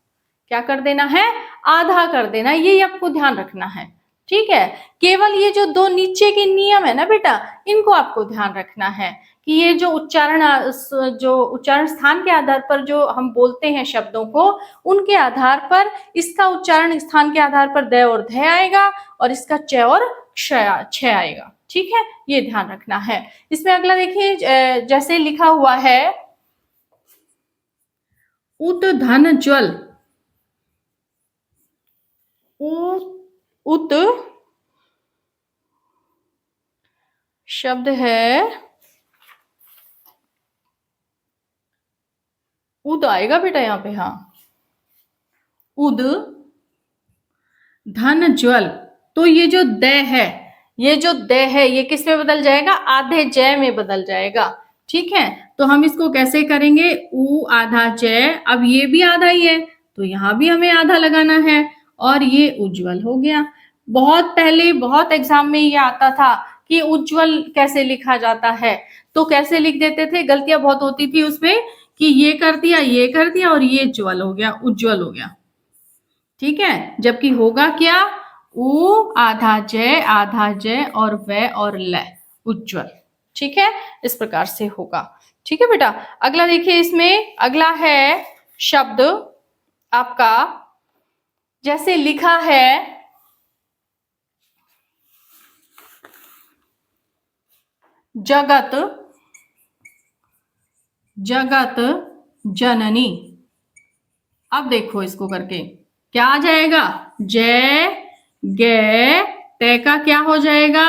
क्या कर देना है, आधा कर देना, ये आपको ध्यान रखना है। ठीक है, केवल ये जो दो नीचे के नियम है ना बेटा, इनको आपको ध्यान रखना है कि ये जो उच्चारण स्थान के आधार पर जो हम बोलते हैं शब्दों को, उनके आधार पर इसका उच्चारण स्थान के आधार पर द और ध आएगा और इसका च और छ आएगा। ठीक है, ये ध्यान रखना है। इसमें अगला देखिए, जैसे लिखा हुआ है उत धन ज्वल, उत शब्द है, उद आएगा बेटा यहाँ पे, हाँ, उद धन ज्वल। तो ये जो द है, ये किस में बदल जाएगा? आधे जय में बदल जाएगा। ठीक है, तो हम इसको कैसे करेंगे? उ आधा जय, अब ये भी आधा ही है तो यहाँ भी हमें आधा लगाना है और ये उज्जवल हो गया। बहुत पहले बहुत एग्जाम में ये आता था कि उज्जवल कैसे लिखा जाता है, तो कैसे लिख देते थे, गलतियां बहुत होती थी उसमें कि ये कर दिया और ये ज्वल हो गया, उज्जवल हो गया। ठीक है, जबकि होगा क्या? उ आधा जय और व और ल, उज्जवल। ठीक है, इस प्रकार से होगा। ठीक है बेटा, अगला देखिए, इसमें अगला है शब्द आपका, जैसे लिखा है जगत जननी। अब देखो इसको करके क्या आ जाएगा? जय गे, तय का क्या हो जाएगा?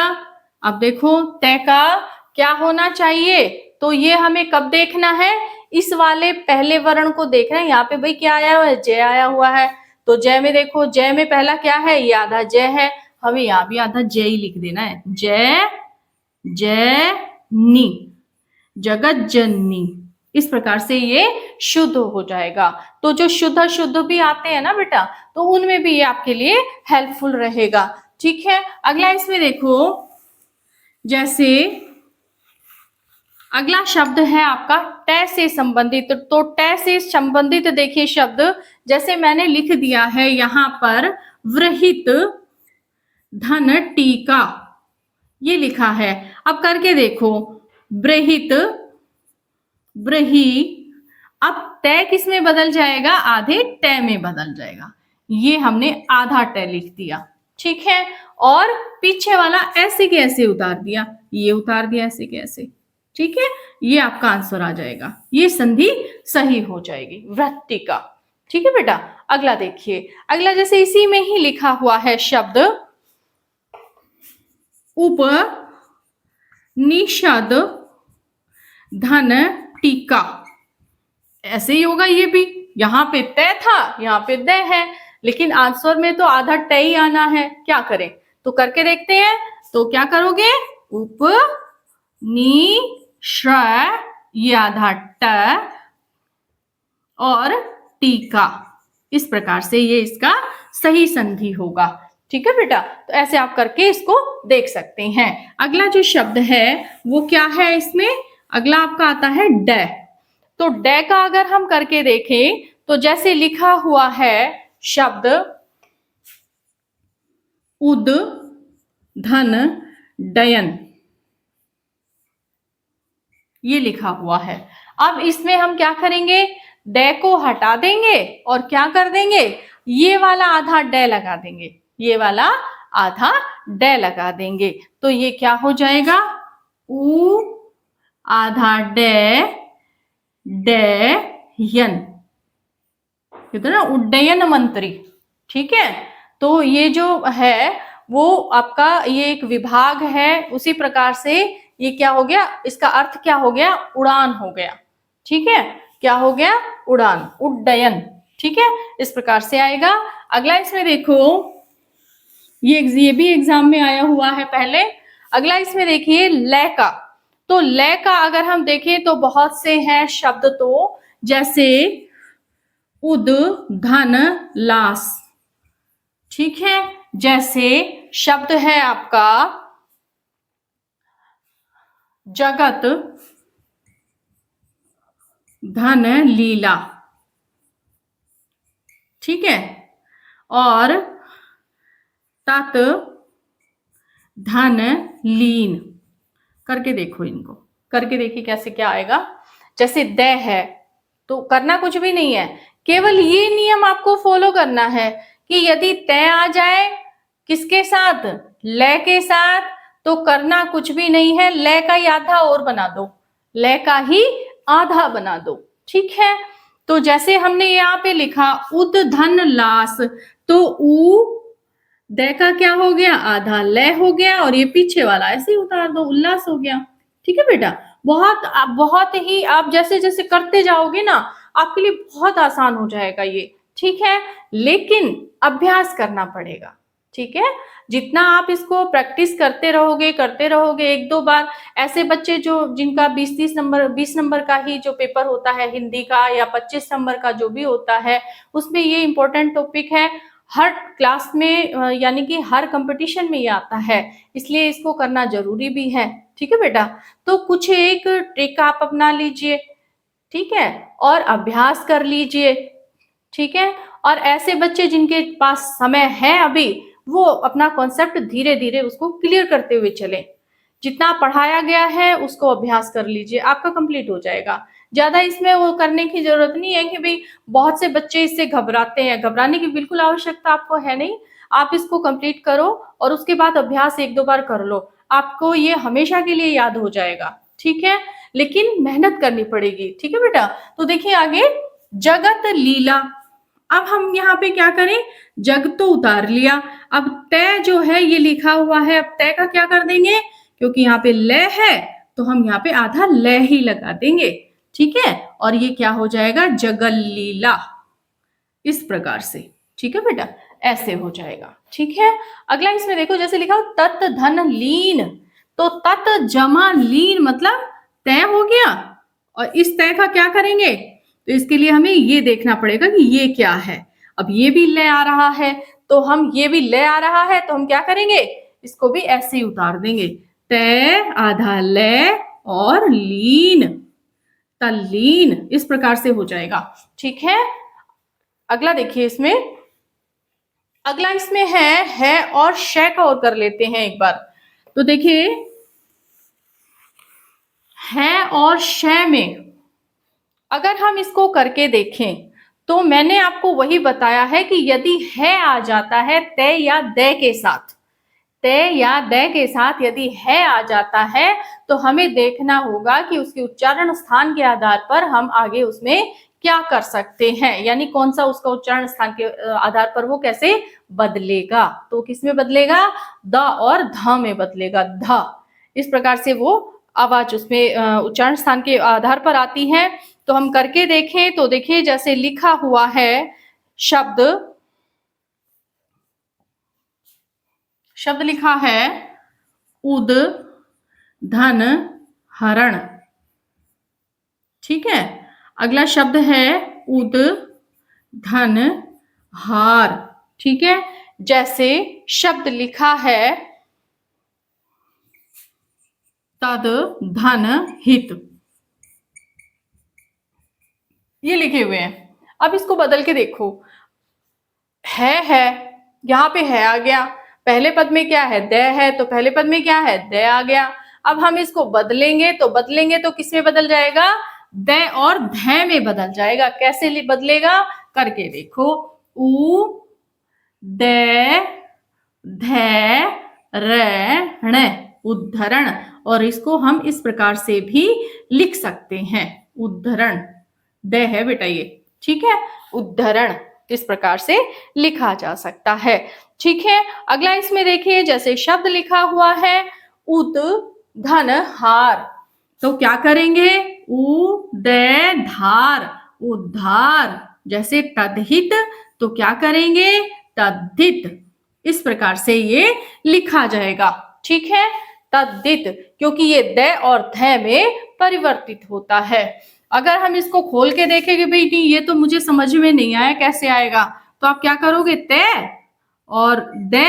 अब देखो तय का क्या होना चाहिए, तो ये हमें कब देखना है? इस वाले पहले वर्ण को देखना है। यहाँ पे भाई क्या आया हुआ है? जय आया हुआ है, तो जय में देखो, जय में पहला क्या है? ये आधा जय है, हमें यहाँ भी आधा जय ही लिख देना है। जय नी, जगत जननी, इस प्रकार से ये शुद्ध हो जाएगा। तो जो शुद्ध भी आते हैं ना बेटा, तो उनमें भी ये आपके लिए हेल्पफुल रहेगा। ठीक है, अगला इसमें देखो, जैसे अगला शब्द है आपका ट से संबंधित, तो ट से संबंधित देखिए शब्द, जैसे मैंने लिख दिया है यहाँ पर व्रहित धन टीका, ये लिखा है। अब करके देखो, ब्रहित ब्रही, अब तय किस में बदल जाएगा? आधे ट में बदल जाएगा। ये हमने आधा ट लिख दिया। ठीक है, और पीछे वाला ऐसे के ऐसे उतार दिया, ये उतार दिया ऐसे के ऐसे। ठीक है, ये आपका आंसर आ जाएगा, ये संधि सही हो जाएगी, वृत्तिका। ठीक है बेटा, अगला देखिए, अगला जैसे इसी में ही लिखा हुआ है शब्द उप निषद धन टीका, ऐसे ही होगा ये भी। यहाँ पे तय था, यहाँ पे द है, लेकिन आंसर में तो आधा ट ही आना है, क्या करें? तो करके देखते हैं, तो क्या करोगे? उप नि श, ये आधा ट और टीका, इस प्रकार से ये इसका सही संधि होगा। ठीक है बेटा, तो ऐसे आप करके इसको देख सकते हैं। अगला जो शब्द है वो क्या है? इसमें अगला आपका आता है ड। तो ड का अगर हम करके देखें, तो जैसे लिखा हुआ है शब्द उद धन डयन, ये लिखा हुआ है। अब इसमें हम क्या करेंगे? ड को हटा देंगे और क्या कर देंगे? ये वाला आधा ड लगा देंगे, ये वाला आधा ड लगा देंगे, तो ये क्या हो जाएगा? उ आधा डयन, कहते ना उड्डयन मंत्री। ठीक है, तो ये जो है वो आपका ये एक विभाग है, उसी प्रकार से ये क्या हो गया? इसका अर्थ क्या हो गया? उड़ान हो गया। ठीक है, क्या हो गया? उड़ान, उड्डयन। ठीक है, इस प्रकार से आएगा। अगला इसमें देखो, ये भी एग्जाम में आया हुआ है पहले। अगला इसमें देखिए लय का, तो लय का अगर हम देखें तो बहुत से हैं शब्द, तो जैसे उद धन लास। ठीक है, जैसे शब्द है आपका जगत धन लीला। ठीक है, और तत् धन लीन, करके देखो इनको, करके देखिए कैसे क्या आएगा। जैसे द है तो करना कुछ भी नहीं है, केवल ये नियम आपको फॉलो करना है कि यदि तय आ जाए किसके साथ, ले के साथ, तो करना कुछ भी नहीं है, ले का ही आधा और बना दो, ले का ही आधा बना दो। ठीक है, तो जैसे हमने यहाँ पे लिखा उद धन लास, तो उ द का क्या हो गया, आधा ले हो गया, और ये पीछे वाला ऐसे ही उतार दो, उल्लास हो गया। ठीक है बेटा, बहुत ही आप जैसे जैसे करते जाओगे ना आपके लिए बहुत आसान हो जाएगा ये। ठीक है, लेकिन अभ्यास करना पड़ेगा। ठीक है, जितना आप इसको प्रैक्टिस करते रहोगे एक दो बार, ऐसे बच्चे जो जिनका 20 नंबर का ही जो पेपर होता है हिंदी का, या 25 नंबर का जो भी होता है, उसमें ये इंपॉर्टेंट टॉपिक है, हर क्लास में यानी कि हर कंपटीशन में ये आता है, इसलिए इसको करना जरूरी भी है। ठीक है बेटा, तो कुछ एक ट्रिक आप अपना लीजिए, ठीक है, और अभ्यास कर लीजिए। ठीक है, और ऐसे बच्चे जिनके पास समय है अभी, वो अपना कॉन्सेप्ट धीरे धीरे उसको क्लियर करते हुए चले। जितना पढ़ाया गया है उसको अभ्यास कर लीजिए, आपका कंप्लीट हो जाएगा। ज्यादा इसमें वो करने की जरूरत नहीं है कि भाई बहुत से बच्चे इससे घबराते हैं, घबराने की बिल्कुल आवश्यकता आपको है नहीं। आप इसको कंप्लीट करो और उसके बाद अभ्यास एक दो बार कर लो, आपको ये हमेशा के लिए याद हो जाएगा। ठीक है, लेकिन मेहनत करनी पड़ेगी। ठीक है बेटा, तो देखिए आगे, जगत लीला। अब हम यहाँ पे क्या करें, जग तो उतार लिया, अब तय जो है ये लिखा हुआ है, अब तय का क्या कर देंगे, क्योंकि यहाँ पे ले है तो हम यहाँ पे आधा ले ही लगा देंगे। ठीक है, और ये क्या हो जाएगा, जगल लीला, इस प्रकार से। ठीक है बेटा, ऐसे हो जाएगा। ठीक है, अगला इसमें देखो जैसे लिखा हो तत् धन लीन, तो तत् जमा लीन मतलब तय हो गया, और इस तय का क्या करेंगे, तो इसके लिए हमें ये देखना पड़ेगा कि ये क्या है। अब ये भी ले आ रहा है, तो हम ये भी ले आ रहा है तो हम क्या करेंगे, इसको भी ऐसे ही उतार देंगे, तय आधा ले और लीन, तल्लीन, इस प्रकार से हो जाएगा। ठीक है, अगला देखिए इसमें, अगला इसमें है और शय का और कर लेते हैं एक बार। तो देखिए है और शय में अगर हम इसको करके देखें तो मैंने आपको वही बताया है कि यदि है आ जाता है तय या दे के साथ, तय या दय के साथ यदि है आ जाता है तो हमें देखना होगा कि उसके उच्चारण स्थान के आधार पर हम आगे उसमें क्या कर सकते हैं, यानी कौन सा उसका उच्चारण स्थान के आधार पर वो कैसे बदलेगा। तो किस में बदलेगा, द और ध में बदलेगा, ध, इस प्रकार से वो आवाज उसमें उच्चारण स्थान के आधार पर आती है। तो हम करके देखें तो देखिए जैसे लिखा हुआ है शब्द, शब्द लिखा है उद धन हरण। ठीक है, अगला शब्द है उद धन हार। ठीक है, जैसे शब्द लिखा है तद धन हित, ये लिखे हुए हैं। अब इसको बदल के देखो, है यहाँ पे है आ गया, पहले पद में क्या है, द है, तो पहले पद में क्या है, द आ गया। अब हम इसको बदलेंगे तो किस में बदल जाएगा, द और ध में बदल जाएगा। कैसे बदलेगा, करके देखो, उ द ध रण, उद्धरण, और इसको हम इस प्रकार से भी लिख सकते हैं, उद्धरण, द है बेटा ये। ठीक है, उद्धरण, इस प्रकार से लिखा जा सकता है। ठीक है, अगला इसमें देखिए जैसे शब्द लिखा हुआ है उद धन हार, तो क्या करेंगे, उ द धार, उद्धार, जैसे तद्धित तो क्या करेंगे, तद्धित, इस प्रकार से ये लिखा जाएगा। ठीक है, तद्धित, क्योंकि ये द और ध में परिवर्तित होता है। अगर हम इसको खोल के देखेंगे भाई नहीं ये तो मुझे समझ में नहीं आया कैसे आएगा, तो आप क्या करोगे, तय और द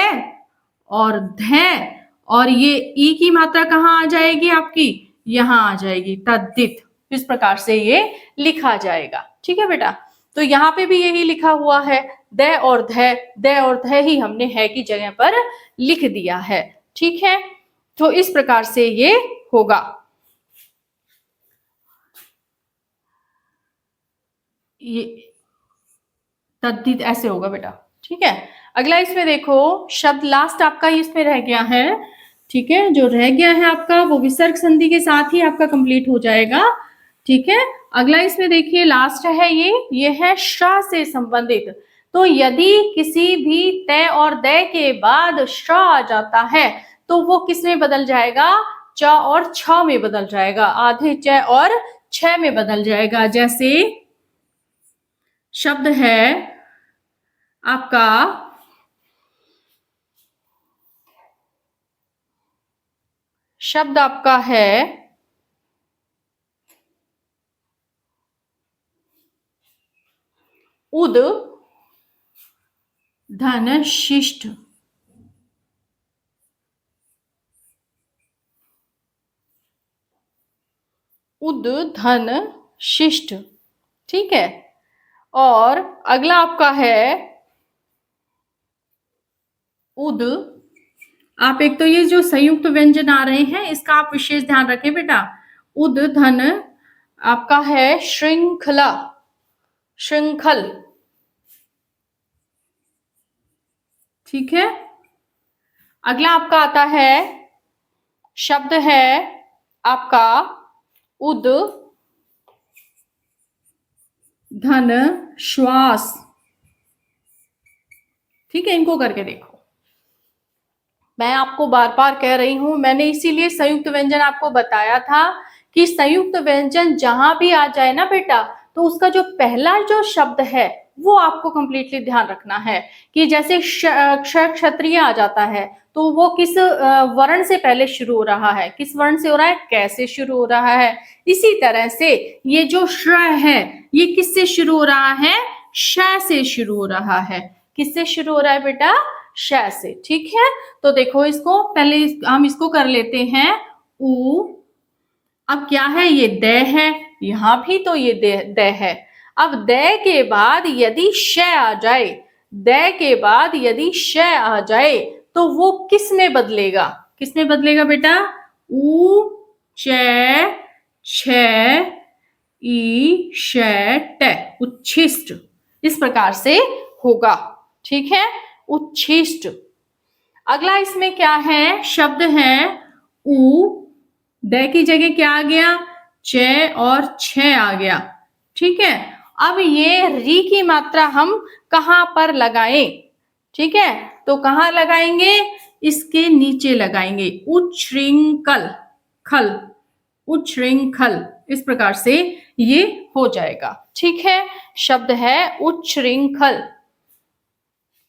और ध, और ये ई की मात्रा कहाँ आ जाएगी आपकी, यहाँ आ जाएगी, तद्धित, इस प्रकार से ये लिखा जाएगा। ठीक है बेटा, तो यहाँ पे भी यही लिखा हुआ है, द और ध ही हमने है की जगह पर लिख दिया है। ठीक है, तो इस प्रकार से ये होगा। ये तद्धित ऐसे होगा बेटा। ठीक है, अगला इसमें देखो शब्द लास्ट आपका इसमें रह गया है। ठीक है, जो रह गया है आपका वो विसर्ग संधि के साथ ही आपका कंप्लीट हो जाएगा। ठीक है, अगला इसमें देखिए लास्ट है ये है श से संबंधित। तो यदि किसी भी तय और दय के बाद श आ जाता है तो वो किस में बदल जाएगा, च और छ में बदल जाएगा, आधे च और छ में बदल जाएगा। जैसे शब्द है आपका शब्द आपका है उद धन शिष्ट। उद धन शिष्ट। ठीक है, और अगला आपका है उद। आप एक तो ये जो संयुक्त व्यंजन आ रहे हैं इसका आप विशेष ध्यान रखें बेटा। उद धन आपका है श्रृंखला, श्रृंखल। ठीक है, अगला आपका आता है शब्द है आपका उद धन श्वास। ठीक है, इनको करके देखो। मैं आपको बार बार कह रही हूं, मैंने इसीलिए संयुक्त व्यंजन आपको बताया था कि संयुक्त व्यंजन जहां भी आ जाए ना बेटा तो उसका जो पहला जो शब्द है वो आपको कंप्लीटली ध्यान रखना है। कि जैसे क्षत्रिय आ जाता है तो वो किस वर्ण से पहले शुरू हो रहा है, किस वर्ण से हो रहा है, कैसे शुरू हो रहा है। इसी तरह से ये जो श्र है ये किससे शुरू हो रहा है, श से शुरू हो रहा है। किससे शुरू हो रहा है बेटा, श से। ठीक है, तो देखो इसको पहले हम इसको कर लेते हैं उ। अब क्या है, ये द है, यहां भी तो ये द है। अब द के बाद यदि श आ जाए, द के बाद यदि श आ जाए तो वो किस में बदलेगा, किस में बदलेगा बेटा, उ च छ ई श ट, उच्छिष्ट। इस प्रकार से होगा। ठीक है, उच्छिष्ट। अगला इसमें क्या है, शब्द है उ, द की जगह क्या आ गया, च और छ आ गया। ठीक है, अब ये री की मात्रा हम कहां पर लगाएं, ठीक है, तो कहां लगाएंगे, इसके नीचे लगाएंगे, उच्छृंखल, खल, उच्छृंखल। इस प्रकार से ये हो जाएगा। ठीक है, शब्द है उच्छृंखल।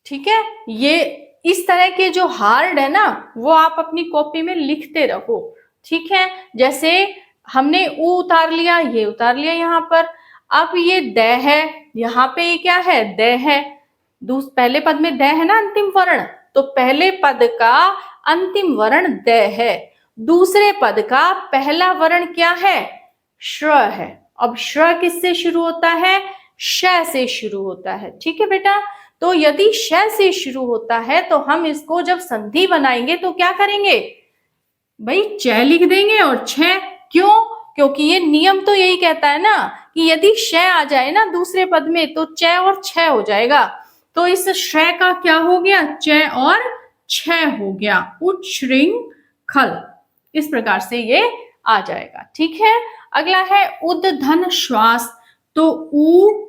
ठीक है, ये इस तरह के जो हार्ड है ना वो आप अपनी कॉपी में लिखते रहो। ठीक है, जैसे हमने उ उतार लिया, ये उतार लिया यहाँ पर। अब ये द है, यहाँ पे ये क्या है, द है। पहले पद में द है ना अंतिम वर्ण, तो पहले पद का अंतिम वर्ण द है, दूसरे पद का पहला वर्ण क्या है, श्र है। अब श्र किससे शुरू होता है, श से शुरू होता है। ठीक है बेटा, तो यदि श से शुरू होता है तो हम इसको जब संधि बनाएंगे तो क्या करेंगे भाई, च लिख देंगे और छ। क्यों, क्योंकि ये नियम तो यही कहता है ना कि यदि श आ जाए ना दूसरे पद में तो च और छ हो जाएगा। तो इस श का क्या हो गया, च और छ हो गया, उच्छृंखल। इस प्रकार से ये आ जाएगा। ठीक है, अगला है उद धन श्वास। तो उ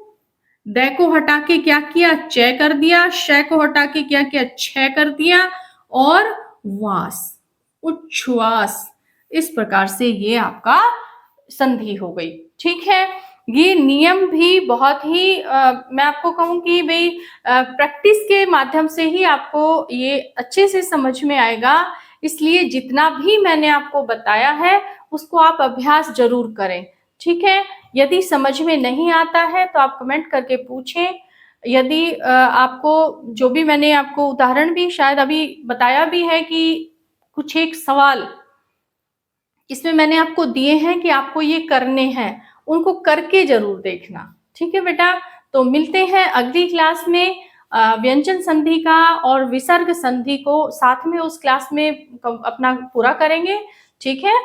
द को हटा के क्या किया, च कर दिया, श को हटा के क्या किया, छ कर दिया, और वास, उच्छ्वास। इस प्रकार से ये आपका संधि हो गई। ठीक है, ये नियम भी बहुत ही मैं आपको कहूं कि भाई प्रैक्टिस के माध्यम से ही आपको ये अच्छे से समझ में आएगा। इसलिए जितना भी मैंने आपको बताया है उसको आप अभ्यास जरूर करें। ठीक है, यदि समझ में नहीं आता है तो आप कमेंट करके पूछें। यदि आपको जो भी मैंने आपको उदाहरण भी शायद अभी बताया भी है कि कुछ एक सवाल इसमें मैंने आपको दिए हैं कि आपको ये करने हैं, उनको करके जरूर देखना। ठीक है बेटा, तो मिलते हैं अगली क्लास में व्यंजन संधि का और विसर्ग संधि को साथ में उस क्लास में अपना पूरा करेंगे। ठीक है।